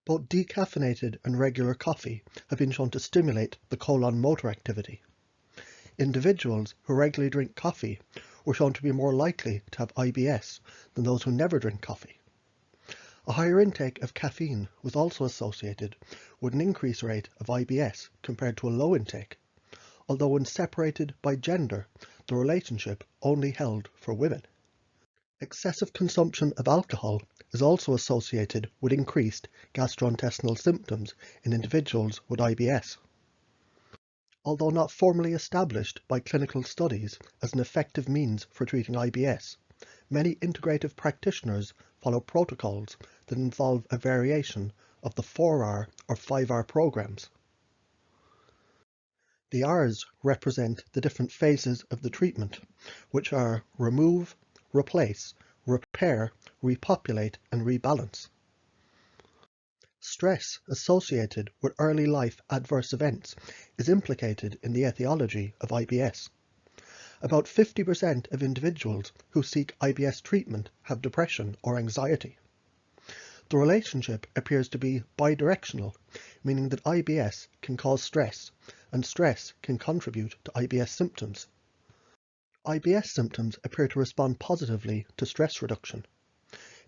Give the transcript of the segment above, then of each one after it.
Both decaffeinated and regular coffee have been shown to stimulate the colon motor activity. Individuals who regularly drink coffee were shown to be more likely to have IBS than those who never drink coffee. A higher intake of caffeine was also associated with an increased rate of IBS compared to a low intake, although when separated by gender, the relationship only held for women. Excessive consumption of alcohol is also associated with increased gastrointestinal symptoms in individuals with IBS. Although not formally established by clinical studies as an effective means for treating IBS, many integrative practitioners follow protocols that involve a variation of the 4R or 5R programs. The R's represent the different phases of the treatment, which are remove, replace, repair, repopulate, and rebalance. Stress associated with early life adverse events is implicated in the etiology of IBS. About 50% of individuals who seek IBS treatment have depression or anxiety. The relationship appears to be bidirectional, meaning that IBS can cause stress, and stress can contribute to IBS symptoms. IBS symptoms appear to respond positively to stress reduction.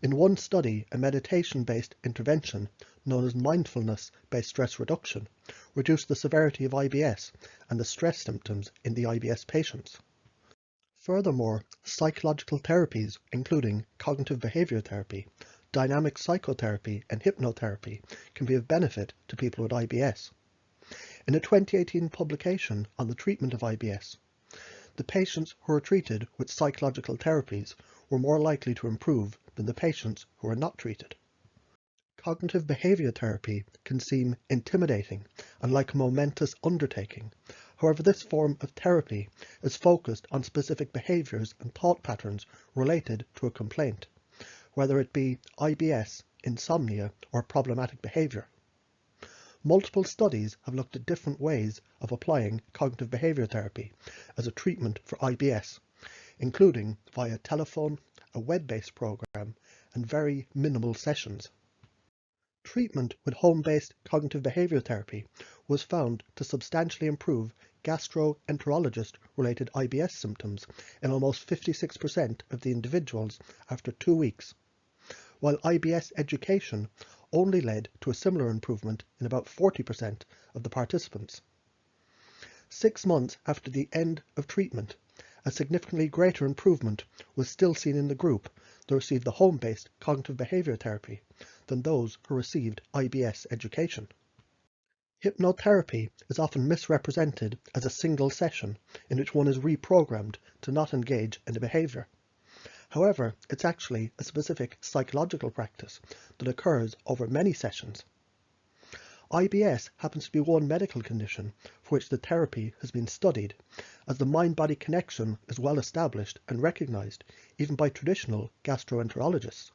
In one study, a meditation-based intervention known as mindfulness-based stress reduction reduced the severity of IBS and the stress symptoms in the IBS patients. Furthermore, psychological therapies, including cognitive behavior therapy, dynamic psychotherapy, and hypnotherapy, can be of benefit to people with IBS. In a 2018 publication on the treatment of IBS, the patients who were treated with psychological therapies were more likely to improve than the patients who were not treated. Cognitive behavior therapy can seem intimidating and like a momentous undertaking. However, this form of therapy is focused on specific behaviors and thought patterns related to a complaint, whether it be IBS, insomnia, or problematic behavior. Multiple studies have looked at different ways of applying cognitive behavior therapy as a treatment for IBS, including via telephone, a web-based program, and very minimal sessions. Treatment with home-based cognitive behavior therapy was found to substantially improve gastroenterologist-related IBS symptoms in almost 56% of the individuals after 2 weeks, while IBS education only led to a similar improvement in about 40% of the participants. 6 months after the end of treatment, a significantly greater improvement was still seen in the group that received the home-based cognitive behavior therapy than those who received IBS education. Hypnotherapy is often misrepresented as a single session in which one is reprogrammed to not engage in a behavior. However, it's actually a specific psychological practice that occurs over many sessions. IBS happens to be one medical condition for which the therapy has been studied, as the mind-body connection is well established and recognized even by traditional gastroenterologists.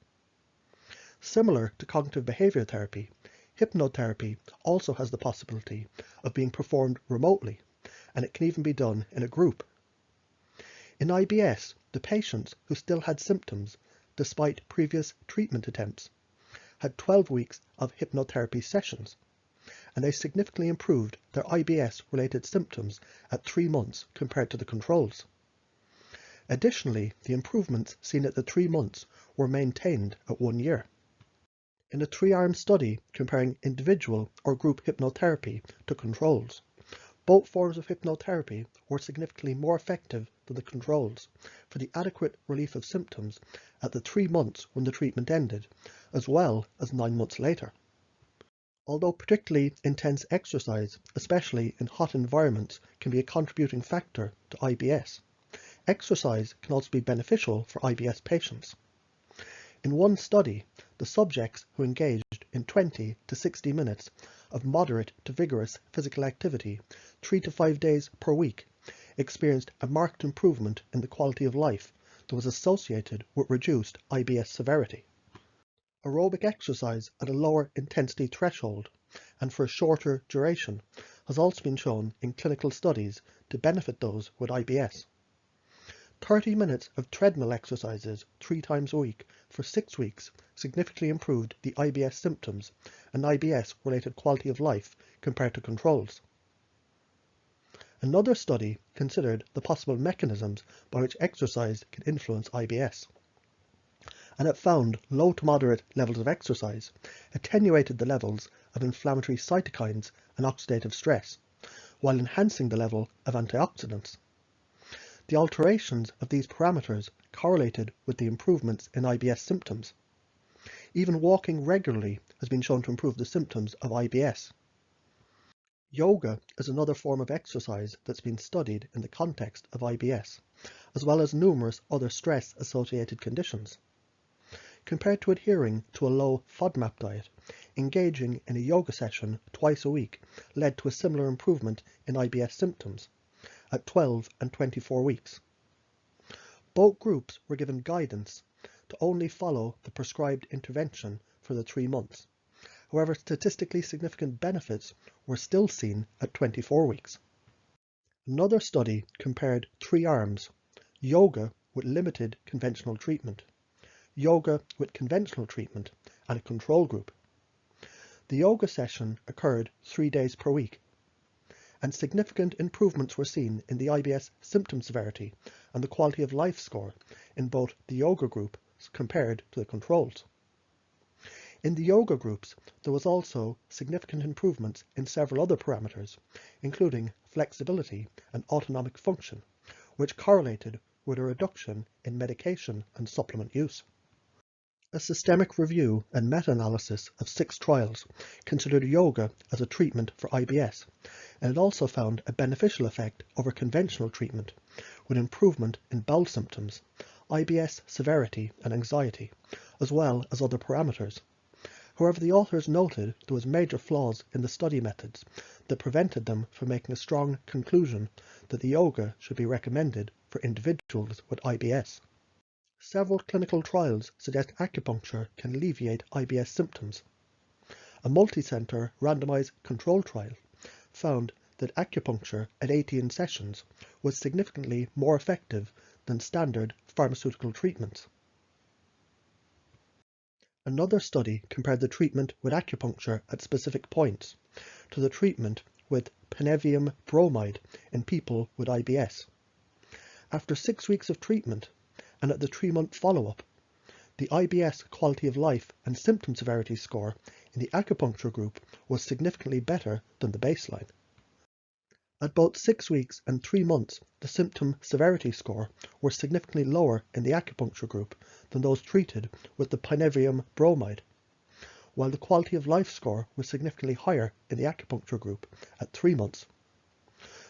Similar to cognitive behavior therapy, hypnotherapy also has the possibility of being performed remotely, and it can even be done in a group. In IBS, the patients who still had symptoms, despite previous treatment attempts, had 12 weeks of hypnotherapy sessions, and they significantly improved their IBS-related symptoms at 3 months compared to the controls. Additionally, the improvements seen at the 3 months were maintained at 1 year. In a 3-arm study comparing individual or group hypnotherapy to controls, both forms of hypnotherapy were significantly more effective than the controls for the adequate relief of symptoms at the 3 months when the treatment ended, as well as 9 months later. Although particularly intense exercise, especially in hot environments, can be a contributing factor to IBS, exercise can also be beneficial for IBS patients. In one study, the subjects who engaged in 20 to 60 minutes of moderate to vigorous physical activity 3 to 5 days per week experienced a marked improvement in the quality of life that was associated with reduced IBS severity. Aerobic exercise at a lower intensity threshold and for a shorter duration has also been shown in clinical studies to benefit those with IBS. 30 minutes of treadmill exercises 3 times a week for 6 weeks significantly improved the IBS symptoms and IBS-related quality of life compared to controls. Another study considered the possible mechanisms by which exercise can influence IBS, and it found low to moderate levels of exercise attenuated the levels of inflammatory cytokines and oxidative stress, while enhancing the level of antioxidants. The alterations of these parameters correlated with the improvements in IBS symptoms. Even walking regularly has been shown to improve the symptoms of IBS. Yoga is another form of exercise that's been studied in the context of IBS, as well as numerous other stress-associated conditions. Compared to adhering to a low FODMAP diet, engaging in a yoga session twice a week led to a similar improvement in IBS symptoms at 12 and 24 weeks. Both groups were given guidance to only follow the prescribed intervention for the 3 months. However, statistically significant benefits were still seen at 24 weeks. Another study compared 3 arms: yoga with limited conventional treatment, yoga with conventional treatment, and a control group. The yoga session occurred 3 days per week, and significant improvements were seen in the IBS symptom severity and the quality of life score in both the yoga group compared to the controls. In the yoga groups, there was also significant improvements in several other parameters, including flexibility and autonomic function, which correlated with a reduction in medication and supplement use. A systemic review and meta-analysis of 6 trials considered yoga as a treatment for IBS, and it also found a beneficial effect over conventional treatment, with improvement in bowel symptoms, IBS severity and anxiety, as well as other parameters. However, the authors noted there was major flaws in the study methods that prevented them from making a strong conclusion that the yoga should be recommended for individuals with IBS. Several clinical trials suggest acupuncture can alleviate IBS symptoms. A multi-center randomized control trial found that acupuncture at 18 sessions was significantly more effective than standard pharmaceutical treatments. Another study compared the treatment with acupuncture at specific points to the treatment with penevium bromide in people with IBS. After 6 weeks of treatment and at the 3-month follow-up, the IBS quality of life and symptom severity score in the acupuncture group was significantly better than the baseline. At both 6 weeks and 3 months, the symptom severity score were significantly lower in the acupuncture group than those treated with the penevium bromide, while the quality of life score was significantly higher in the acupuncture group at 3 months.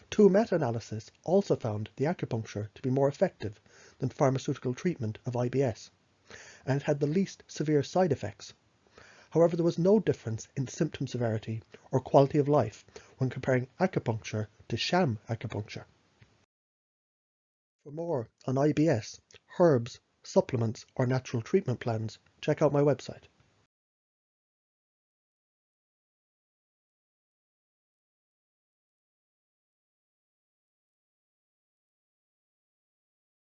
2 meta-analyses also found the acupuncture to be more effective than pharmaceutical treatment of IBS, and it had the least severe side effects. However, there was no difference in symptom severity or quality of life when comparing acupuncture to sham acupuncture. For more on IBS, herbs, supplements, or natural treatment plans, check out my website.